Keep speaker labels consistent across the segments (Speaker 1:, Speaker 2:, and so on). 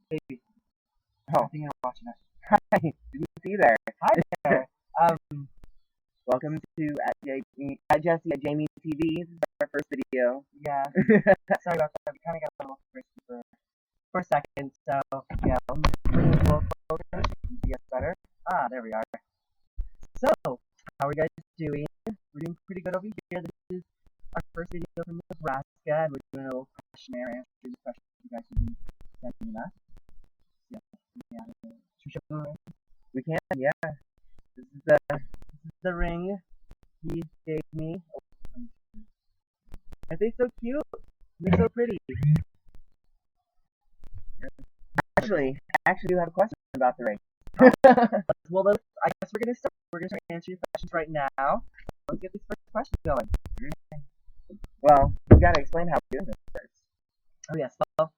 Speaker 1: Baby,
Speaker 2: Oh,
Speaker 1: I think you're watching it.
Speaker 2: hi. Didn't see you there.
Speaker 1: Hi there.
Speaker 2: Welcome to at Jesse at Jamie TV. This is our first video.
Speaker 1: Yeah, sorry about that. We kind of got a little thirsty for a second, so yeah, I'm bring it a little closer. You can see us better. Ah, there we are. So, how are you guys doing? We're doing pretty good over here. This is our first video from Nebraska, and we're doing a little questionnaire, answering the questions you guys have been sending us. Yeah. Should we show them the ring?
Speaker 2: We can, yeah. This is
Speaker 1: The ring he gave me.
Speaker 2: Are they so cute?
Speaker 1: They're so pretty.
Speaker 2: Actually, I actually do have a question about the ring.
Speaker 1: Well, I guess we're gonna start. We're gonna start answering your questions right now. Let's get these first questions going.
Speaker 2: Well, we gotta explain how we're doing this first.
Speaker 1: Oh yes. Well,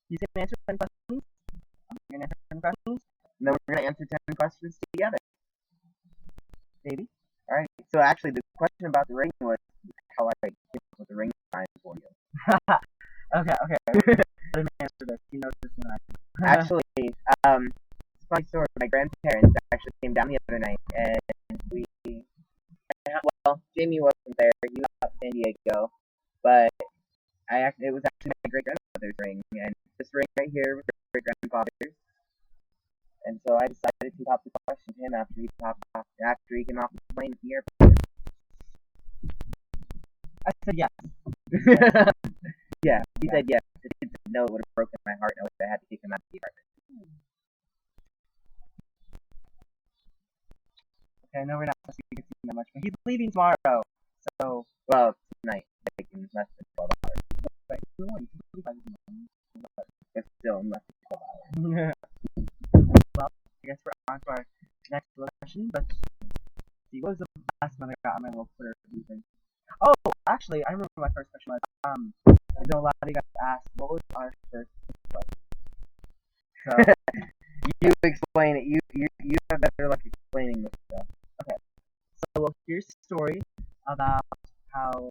Speaker 1: he's gonna answer 10 questions. I'm gonna answer 10 questions.
Speaker 2: And then we're gonna answer 10 questions together.
Speaker 1: Baby.
Speaker 2: Alright, so actually the question about the ring was how I came up with the ring design for you.
Speaker 1: okay. Let him answer this. He knows this one.
Speaker 2: Actually, it's a funny story. My grandparents actually came down the other night, and Jamie wasn't there. He was out in San Diego, but it was actually my great grandmother's ring, and this ring right here was my great grandfather's. And so I decided to pop the question to him after he came off the plane at the airport.
Speaker 1: I said yes.
Speaker 2: Yeah, he said yes. If he said no, it would have broken my heart, and I would have had to kick him out of the apartment.
Speaker 1: Okay, I know we're not supposed to get that much, but he's leaving tomorrow. So,
Speaker 2: well, tonight, like in less than 12 hours. But still, in less than 12 hours.
Speaker 1: Well, I guess we're on to our next little question, but see, what was the last one I got on my little Twitter thing? Oh, actually, I remember my first question was, I know a lot of you guys asked, what was our first like? So,
Speaker 2: you explain it. You have better luck explaining this stuff.
Speaker 1: Okay. So, well, here's a story about how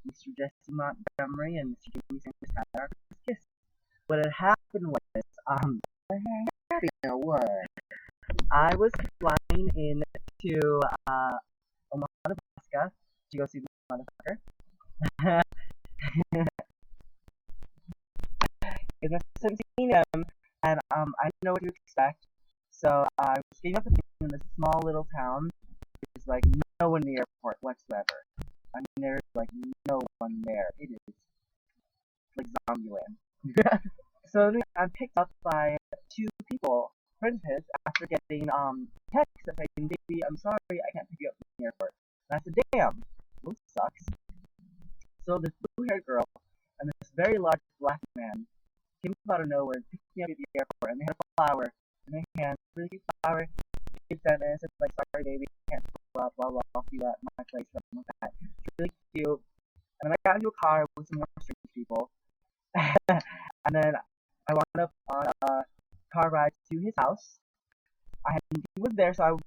Speaker 1: Mr. Jesse Montgomery and Mr. Jamie Sanders had our first kiss. What had happened was,
Speaker 2: what?
Speaker 1: I was flying into Omaha, Nebraska to go see the motherfucker. Because I hadn't seen him, and I didn't know what to expect. So I was getting off the plane in this small little town. There's like no one in the airport whatsoever. I mean, there's like no one there. It is like Zombieland. So I'm picked up by two people, friends of his, after getting text saying, "Baby, I'm sorry, I can't pick you up from the airport." And I said, "Damn, this sucks." So this blue-haired girl and this very large black man came out of nowhere and picked me up at the airport, and they had a flower in their hand, really cute flower. They said, and it said like, "Sorry, baby, I can't blah blah blah. I'll see you at my place," something like that. It's really cute. And then I got into a car with some more strange people, and then I wound up on a car ride to his house. He was there, so I had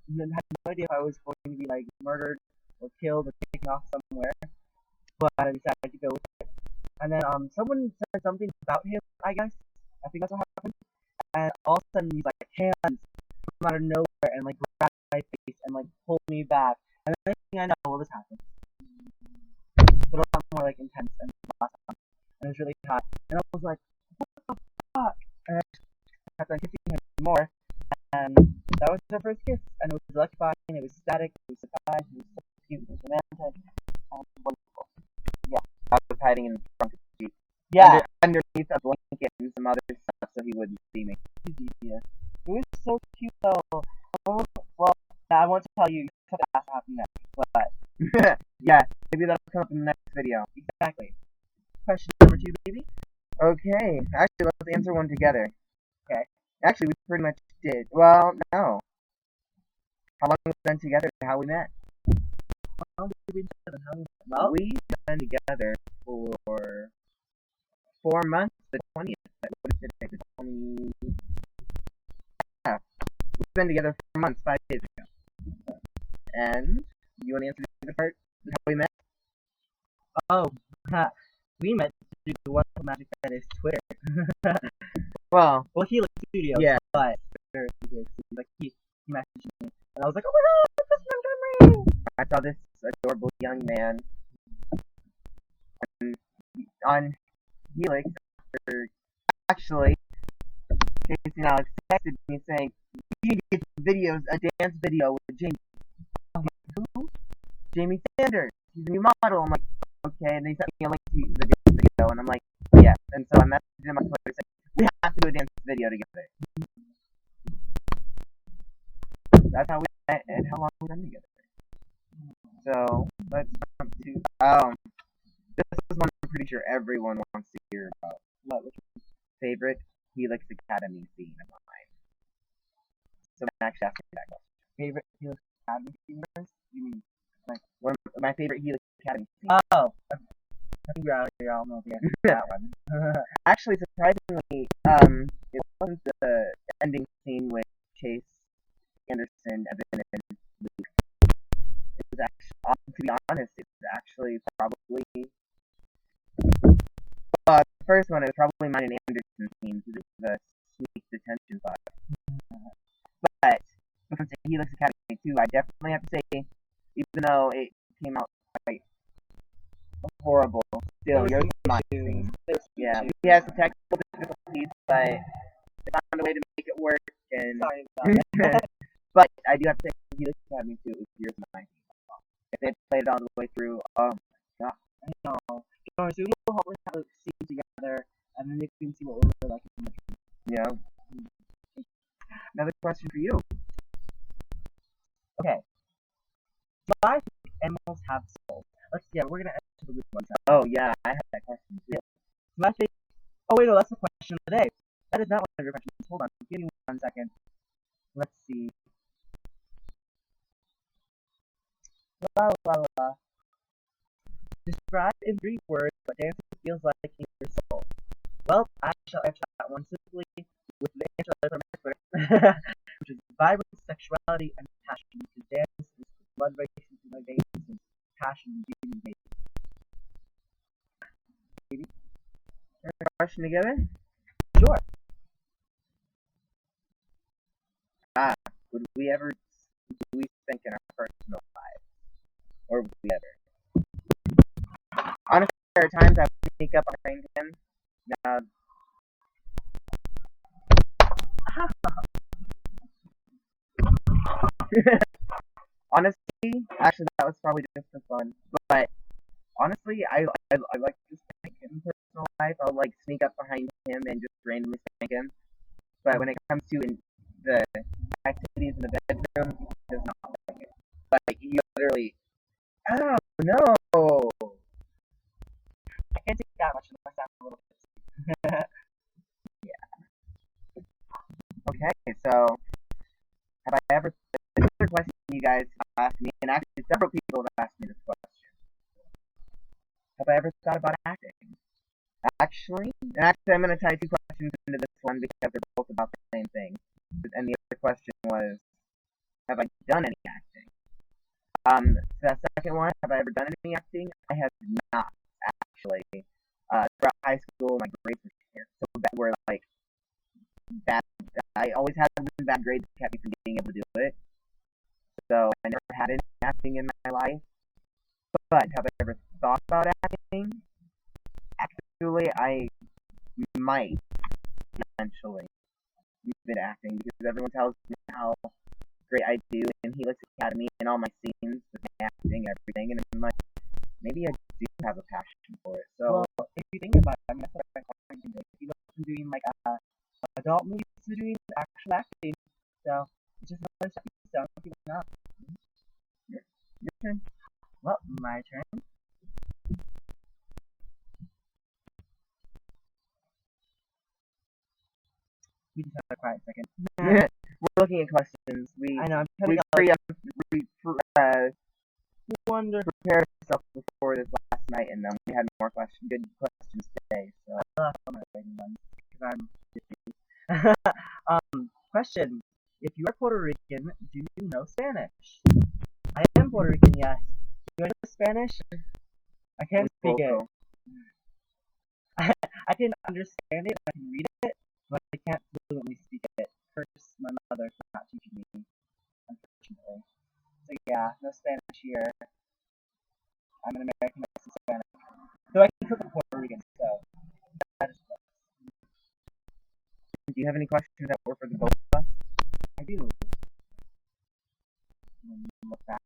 Speaker 1: no idea if I was going to be like murdered or killed or taken off somewhere, but I decided to go with it. And then someone said something about him, I guess. I think that's what happened. And all of a sudden these like hands come out of nowhere and like grab my face and like pull me back. And the next thing I know, well, this happened. But a lot more like intense and last time. And it was really hot. And I was like, what the fuck? And I kept on kissing him more. And that was our first kiss. And it was electrifying, it was static, it was surprise, it was so cute, it was romantic, and wonderful. Yeah.
Speaker 2: I was hiding in the trunk of the Jeep.
Speaker 1: Yeah.
Speaker 2: Underneath a blanket and some other stuff so he wouldn't see me.
Speaker 1: Yeah. It was so cute though. Well, I want to tell you something has to happen next, but
Speaker 2: yeah, maybe that'll come up in the next video.
Speaker 1: Exactly. Question number 2, baby.
Speaker 2: Okay, actually, let's answer one together.
Speaker 1: Okay.
Speaker 2: Actually, we pretty much did. Well, no. How long have we been together? How we met?
Speaker 1: How long have we been together?
Speaker 2: Well, we've been together for 4 months. The 20th. What is it? The 20. Yeah, we've been together for 4 months, 5 days ago. And you want to answer the other part? How we met?
Speaker 1: Oh, we met through the wonderful magic that is Twitter.
Speaker 2: Well,
Speaker 1: Helix Studios,
Speaker 2: yeah.
Speaker 1: but like he messaged me, and I was like, oh my god, this is Montgomery!
Speaker 2: I saw this adorable young man on Helix. Actually, Casey and Alex texted me saying, "You need to get a dance video with Jamie." I'm like, who? Jamie Sanders. He's a new model. I'm like, okay. And they sent me a link to the dance video, and I'm like, yeah. And so I messaged him on Twitter saying, we have to do a dance video together. That's how we met and how long we've been together. So let's jump to this is one I'm pretty sure everyone wants to hear about. Which favorite Helix Academy scene of mine? So I'm actually asking that question.
Speaker 1: Favorite Helix Academy scene? You mean
Speaker 2: like one of my favorite Helix Academy scene?
Speaker 1: Oh, I think we all know the answer to that one.
Speaker 2: Actually, surprisingly, it wasn't the ending scene with Chase, Anderson, Evan, and Luke. It was actually, to be honest, it was actually probably the first one. It was probably mine and Anderson's scene because it was a sneak detention spot. But when it comes to Helix Academy 2, I definitely have to say, even though it came out quite horrible, still, yours is my scene. Yeah, we had some technical difficulties, but they found a way to make it work. And
Speaker 1: sorry about that.
Speaker 2: but I do have to say, Helix Academy 2 was yours and mine. If they had played it all the way through, oh my god.
Speaker 1: I know. So we'll hopefully have a scene together, and then you can see what we're like in the dream.
Speaker 2: Yeah. Another question for you.
Speaker 1: Okay. Do I think animals have souls? We're gonna answer the weird ones now.
Speaker 2: Oh yeah, I had that question too.
Speaker 1: Oh wait, no, that's the question of the day. That is not one of your questions. Hold on, give me 1 second. Let's see. La la la la. Describe in 3 words what dancing feels like in your soul. Well, I shall answer that one simply with the answer I put on my Twitter, which is vibrant sexuality and passion. Because dance is blood racing through my veins, and passion is me.
Speaker 2: A question together?
Speaker 1: Sure.
Speaker 2: Would we ever think in our personal lives? Or would we ever? Honestly, there are times I sneak up behind him. Honestly, actually, that was probably just for fun. But honestly, I like to spank in personal life. I'll like sneak up behind him and just randomly spank him. But when it comes to the activities in the bedroom, he does not like it. Like he literally, oh no.
Speaker 1: I can't take that much unless I'm a little bit.
Speaker 2: Yeah. Okay, so have I ever? This is a question you guys asked me, and actually several people have asked me this question. Have I ever thought about acting? Actually, I'm going to tie 2 questions into this one because they're both about the same thing. And the other question was, have I done any acting? So that second one, have I ever done any acting? I have not, actually. Throughout high school, my grades were like bad. I always had bad grades that kept me from being able to do it. So I never had any acting in my life. But have I ever thought about acting? Actually, I might eventually been acting because everyone tells me how great I do in Helix Academy and all my scenes with my acting and everything, and I'm like, maybe I do have a passion for it. So
Speaker 1: well, if you think about it, I mean, that's what I'm calling it. You go from doing like adult movies to doing actual acting, so it's just another stepping stone. People know.
Speaker 2: Your turn.
Speaker 1: Well, my turn. We just have a quiet second.
Speaker 2: We're looking at questions.
Speaker 1: I know.
Speaker 2: We prepared ourselves before this last night, and then we had more good questions today. So
Speaker 1: I love my waiting ones because I'm busy. Question: if you are Puerto Rican, do you know Spanish? I am Puerto Rican, yes. Do I know Spanish? I can't speak it. I can understand it, I can read it, but I can't fluently speak it. Curse my mother for not teaching me, unfortunately. So yeah, no Spanish here. I'm an American that speaks Spanish. Though I can cook in Puerto Rican, so that is close.
Speaker 2: Do you have any questions that were for the both of us?
Speaker 1: I do. Look back.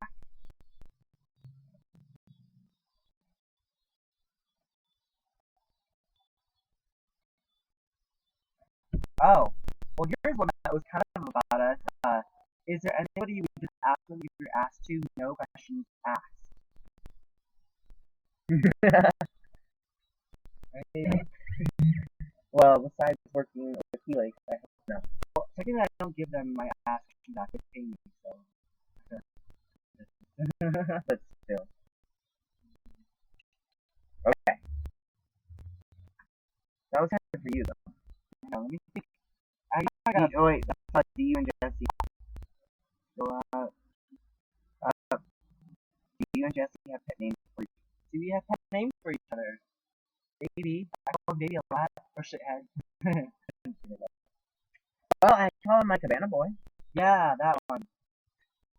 Speaker 1: Oh, well, here's one that was kind of about us. Is there anybody you would just ask them if you're asked to? No questions asked.
Speaker 2: Well, besides working with Helix, I hope not.
Speaker 1: Well, technically, I don't give them my ask questions back. They pay me, so.
Speaker 2: But still. Okay. That was hard for you, though.
Speaker 1: Let me think. I got.
Speaker 2: Oh wait, that's like you and Jesse.
Speaker 1: So,
Speaker 2: do you and Jesse have pet names for you?
Speaker 1: do we have pet names for each other? Baby. I call him Baby a lot. Or shithead.
Speaker 2: Well, I call him my Cabana Boy.
Speaker 1: Yeah, that one.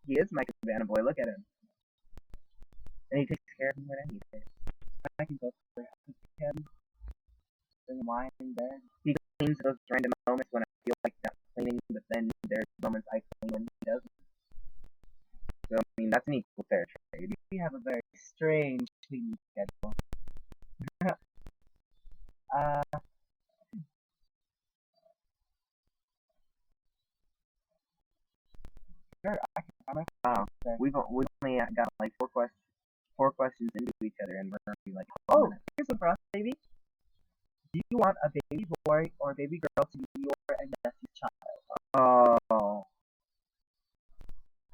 Speaker 2: He is my Cabana Boy. Look at him. And he takes care of me when I need it.
Speaker 1: I can go for him. Bring wine in bed.
Speaker 2: He cleans those random moments when I feel like not cleaning, but then there's moments I clean when he doesn't. So, I mean, that's an equal fair trade.
Speaker 1: We have a very strange cleaning schedule. Sure, I can find my
Speaker 2: We've only got like four questions into each other, and we're already like.
Speaker 1: Oh, here's one for us, baby. Do you want a baby boy or a baby girl to be your and Jesse's child?
Speaker 2: Oh.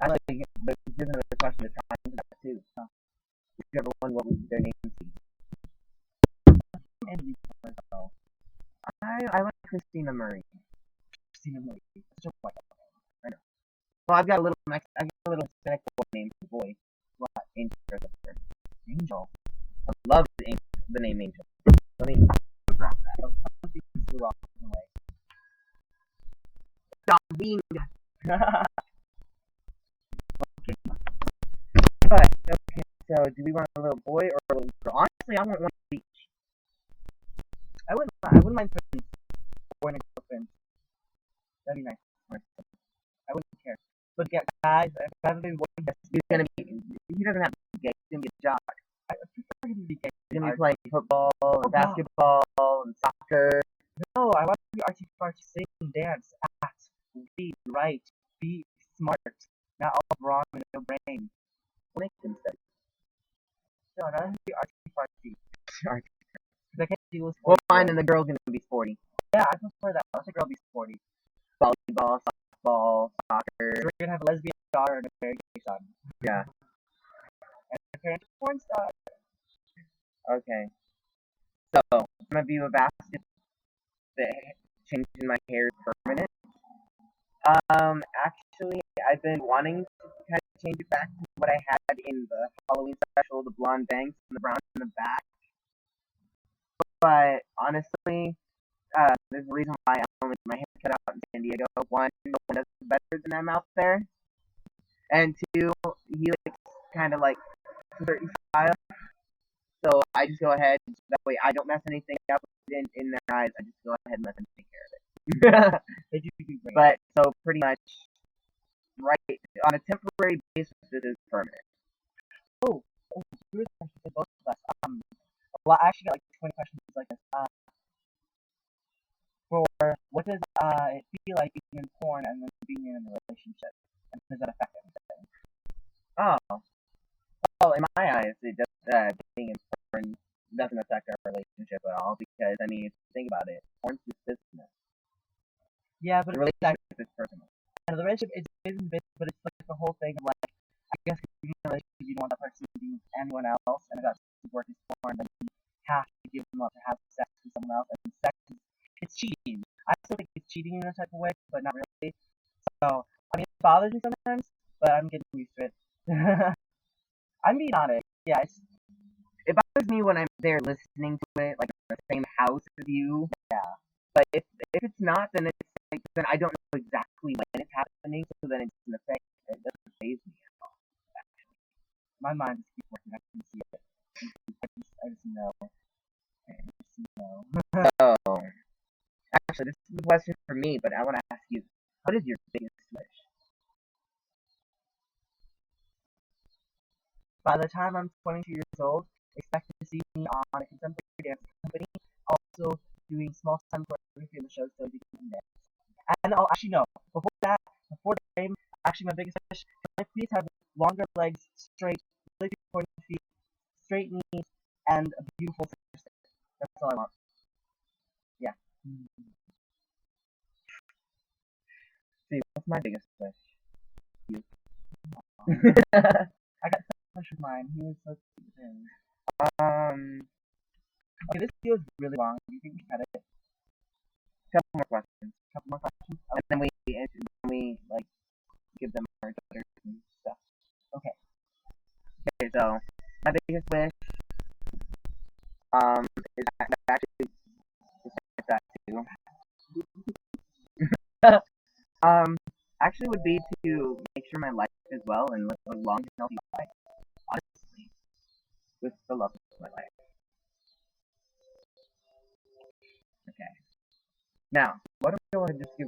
Speaker 2: Actually, here's another question to try into that too. Whichever one, what would their names be? I like Christina Murray.
Speaker 1: Christina Murray. Such a white.
Speaker 2: I know. Well, I've got a little Hispanic boy named Boy. What? Angel. Angel. I love the name Angel. Let me grab that.
Speaker 1: Oh, something flew off in the way.
Speaker 2: Stop being. Okay. But okay. So, do we want a little boy or a little girl? Honestly, I want one each.
Speaker 1: I wouldn't mind twins. Boy and a girl twins. That'd be nice. I wouldn't care. But yeah, guys, if I have a baby boy,
Speaker 2: He's gonna be. He doesn't have to be gay. He's gonna be a jock.
Speaker 1: I prefer him to be gay.
Speaker 2: He's gonna be playing football and basketball and soccer.
Speaker 1: No, I want to be artsy fartsy, sing, dance, act, read, write, be smart, not all wrong with no brain.
Speaker 2: Make him study.
Speaker 1: No, not to be artsy fartsy.
Speaker 2: Sorry.
Speaker 1: Because I can't deal with
Speaker 2: Well, fine, and the girl's gonna be sporty.
Speaker 1: Yeah, I prefer that. Let the girl be sporty.
Speaker 2: Volleyball, softball, soccer.
Speaker 1: So we're gonna have a lesbian daughter and a very gay son.
Speaker 2: Yeah.
Speaker 1: And the parents are porn stars.
Speaker 2: Okay. So, my view of basket that changing my hair is permanent. Actually, I've been wanting to kind of change it back to what I had in the Halloween special, the blonde bangs and the brown in the back. But honestly, there's a reason why I only get my hair cut out in San Diego. One, no one does it better than I'm out there. And two, he likes kind of like a certain style. So I just go ahead, that way I don't mess anything up in their eyes. I just go ahead and let them take care of it.
Speaker 1: They do great.
Speaker 2: But so pretty much, right on a temporary basis, it is permanent.
Speaker 1: Oh, here's a question for both of us. Well, I actually got like 20 questions like this. For what does it feel like being in porn and then being in a relationship, and does that affect anything?
Speaker 2: Oh, well, in my eyes, it does. Being in porn doesn't affect our relationship at all because I mean, if you think about it, porn's just business.
Speaker 1: Yeah, but
Speaker 2: the relationship is personal.
Speaker 1: And the relationship is business, but it's like the whole thing of like, I guess if you're in a relationship, you don't want that person to be with anyone else, and if that's work is porn, then you have to give them up to have sex with someone else, and sex is it's cheating. I still think it's cheating in a type of way, but not really. So, I mean, it bothers me sometimes, but I'm getting used to it. I'm being honest. Yeah,
Speaker 2: it bothers me when I'm there listening to it, like in the same house as you.
Speaker 1: Yeah.
Speaker 2: But if it's not, then it's like then I don't know exactly when it's happening, so then it doesn't affect it doesn't phase me at all.
Speaker 1: My mind just keeps working. I can see it. I just know. I just know.
Speaker 2: So actually, this is a question for me, but I want to ask you, what is your biggest wish?
Speaker 1: By the time I'm 22 years old, expect to see me on a contemporary dance company, also doing small time choreography in the show so you can dance. And oh, actually no, before the game, actually my biggest wish, can I please have longer legs, straight, really big pointy feet, straight knees, and a beautiful sister. That's all I want. Yeah.
Speaker 2: See, what's my biggest wish? You.
Speaker 1: I got so much with mine. He was so cute with him.
Speaker 2: um,
Speaker 1: Okay, this video is really long. Do you think we should cut it?
Speaker 2: couple more questions,
Speaker 1: Couple more questions?
Speaker 2: and then we like give them our daughters and stuff.
Speaker 1: Okay.
Speaker 2: Okay, so my biggest wish is actually besides that too. Actually would be to make sure my life is well and live a long, healthy life. Honestly, with the love of my life. Okay. Now, what if I want to just give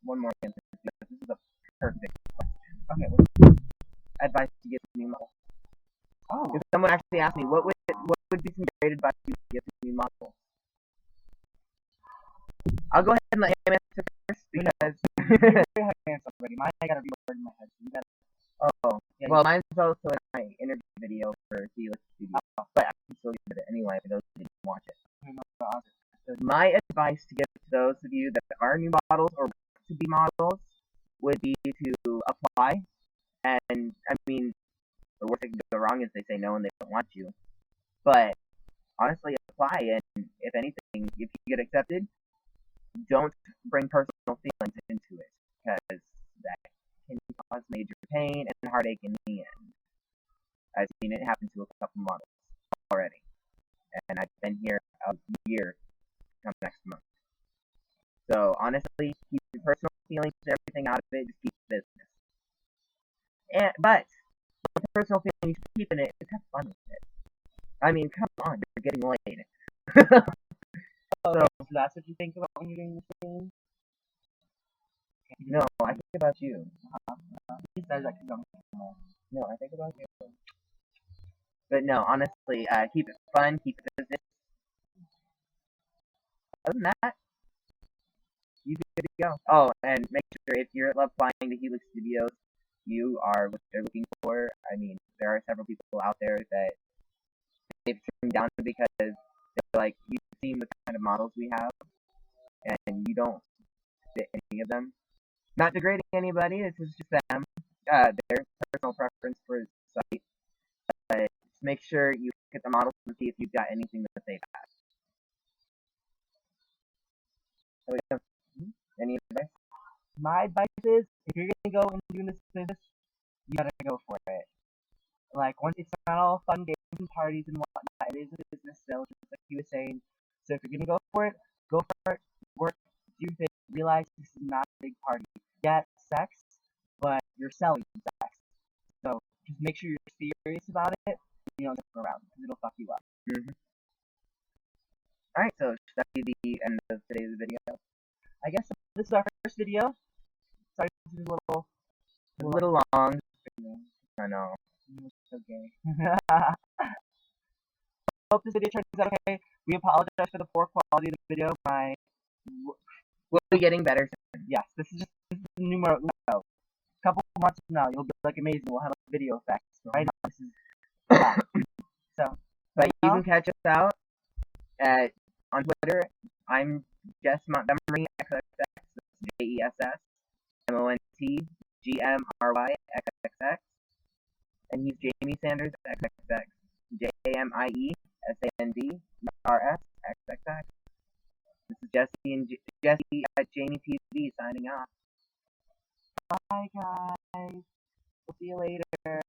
Speaker 2: one more answer? Because this is a perfect question.
Speaker 1: Okay,
Speaker 2: Advice to give to new models.
Speaker 1: Oh.
Speaker 2: If someone actually asked me, what would be some great advice you would give to new models? I'll go ahead and let him answer first because.
Speaker 1: You have an answer already. Mine, I gotta reword in my head. So you gotta.
Speaker 2: Oh, yeah, well, mine's also in my interview video for Helix Studio, but I can still give it anyway for those who didn't watch it. So my advice to give to those of you that are new models or want to be models would be to apply. And I mean, the worst that can go wrong is they say no and they don't want you. But honestly, apply, and if anything, if you get accepted, don't bring personal feelings into it because that can cause major pain and heartache in the end. I've seen it happen to a couple models already, and I've been here a year come next month. So honestly, keep your personal feelings and everything out of it. Just keep business. But with personal feelings, keeping it, just have fun with it. I mean, come on, you're getting laid.
Speaker 1: So that's what you think about when you're doing this thing?
Speaker 2: No, I think about you.
Speaker 1: He says that because
Speaker 2: No, I think about you. But no, honestly, keep it fun, keep it business. Other than that, you good to go. Oh, and make sure if you're applying to Helix Studios, you are what they're looking for. I mean, there are several people out there that they've turned down because they're like, you've seen the kind of models we have, and you don't fit any of them. Not degrading anybody, this is just them. Their personal preference for the site. But just make sure you look at the models and see if you've got anything that they have. So, yeah. Any advice?
Speaker 1: My advice is, if you're gonna go and do this business, you gotta go for it. Like, once it's not all fun games and parties and whatnot, it is a business still, just like you were saying. So if you're gonna go for it, work, do your thing, realize this is not a big party. Yeah, it's sex, but you're selling sex. So just make sure you're serious about it, and you don't joke around, because it'll fuck you up.
Speaker 2: Mm-hmm. Alright, so should that be the end of today's video?
Speaker 1: I guess this is our first video. Sorry, this is
Speaker 2: a little long. I know.
Speaker 1: Okay. Hope this video turns out okay. We apologize for the poor quality of the video.
Speaker 2: We'll be getting better soon.
Speaker 1: Yes, this is a numero uno. A couple months from now, you'll be like amazing. We'll have a video effects. Right now, this is so.
Speaker 2: But you can catch us out on Twitter. I'm Jess Montgomery XXX. That's JESSMONTGMRY and he's Jamie Sanders XXX. JamieSandersXXX. This is Jesse at Jamie TV signing off.
Speaker 1: Bye, guys. We'll see you later.